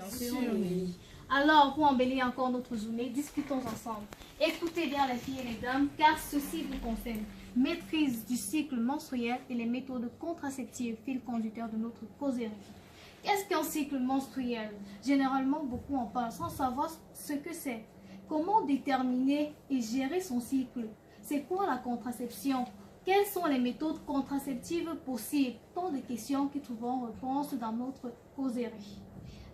Bien sûr, oui. Alors, pour embellir encore notre journée, discutons ensemble. Écoutez bien les filles et les dames, car ceci vous concerne. Maîtrise du cycle menstruel et les méthodes contraceptives, fil conducteur de notre causerie. Qu'est-ce qu'un cycle menstruel? Généralement, beaucoup en parlent sans savoir ce que c'est. Comment déterminer et gérer son cycle? C'est quoi la contraception? Quelles sont les méthodes contraceptives possibles? Tant de questions qui trouveront réponse dans notre causerie.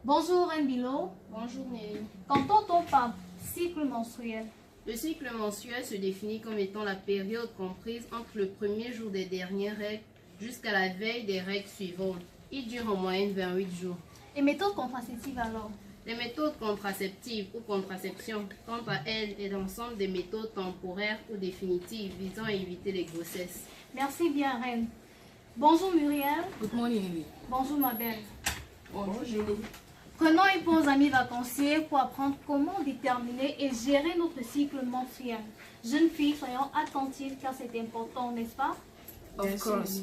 Bonjour Mbilo. Bonjour Nelly. Qu'entend-on par cycle menstruel? Le cycle menstruel se définit comme étant la période comprise entre le premier jour des dernières règles jusqu'à la veille des règles suivantes. Il dure en moyenne 28 jours. Et méthodes contraceptives alors? Les méthodes contraceptives ou contraception, quant à elles, est l'ensemble des méthodes temporaires ou définitives visant à éviter les grossesses. Merci bien Reine. Bonjour Muriel. Good morning, Nelly. Bonjour ma belle. Bonjour, Julie. Prenons une pause amis vacanciers pour apprendre comment déterminer et gérer notre cycle menstruel. Jeunes filles, soyons attentives car c'est important, n'est-ce pas? Of course.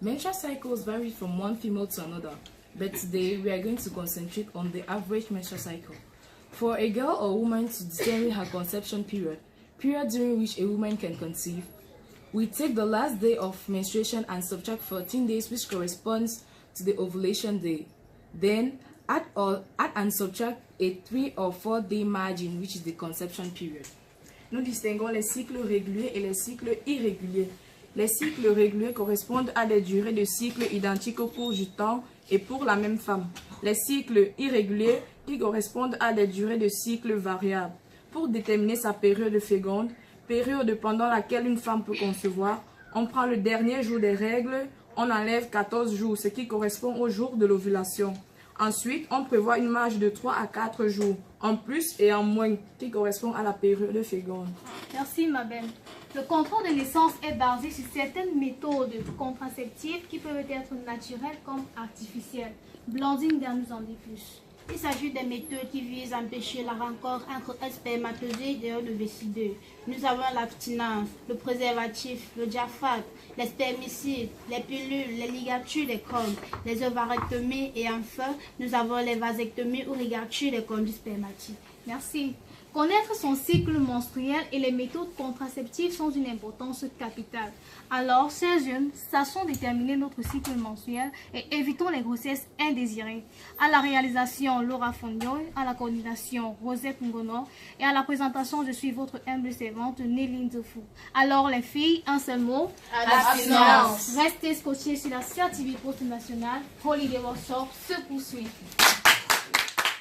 Menstrual cycles vary from one female to another, but today we are going to concentrate on the average menstrual cycle. For a girl or woman to determine her conception period during which a woman can conceive, we take the last day of menstruation and subtract 14 days, which corresponds to the ovulation day. Then add and subtract a 3 or 4 day margin, which is the conception period. Nous distinguons les cycles réguliers et les cycles irréguliers. Les cycles réguliers correspondent à des durées de cycle identiques au cours du temps et pour la même femme. Les cycles irréguliers qui correspondent à des durées de cycle variables. Pour déterminer sa période féconde, période pendant laquelle une femme peut concevoir, on prend le dernier jour des règles, on enlève 14 jours, ce qui correspond au jour de l'ovulation. Ensuite, on prévoit une marge de 3 à 4 jours, en plus et en moins, qui correspond à la période féconde. Merci ma belle. Le contrôle de naissance est basé sur certaines méthodes contraceptives qui peuvent être naturelles comme artificielles. Blandine nous en dit plus. Il s'agit des méthodes qui visent à empêcher la rencontre entre un spermatozoïde et un ovocyte. Nous avons l'abstinence, le préservatif, le diaphragme, les spermicides, les pilules, les ligatures des cônes, les ovarectomies et enfin, nous avons les vasectomies ou ligatures des conduits spermatiques. Merci. Connaître son cycle menstruel et les méthodes contraceptives sont d'une importance capitale. Alors, chers jeunes, sachons déterminer notre cycle menstruel et évitons les grossesses indésirées. À la réalisation, Laura Fondoy, à la coordination, Rosette Ngono et à la présentation, je suis votre humble servante, Néline Zofou. Alors, les filles, un seul mot. Abstinence. Restez scotchés sur la CRTV Post Nationale. Holiday Workshop se poursuit.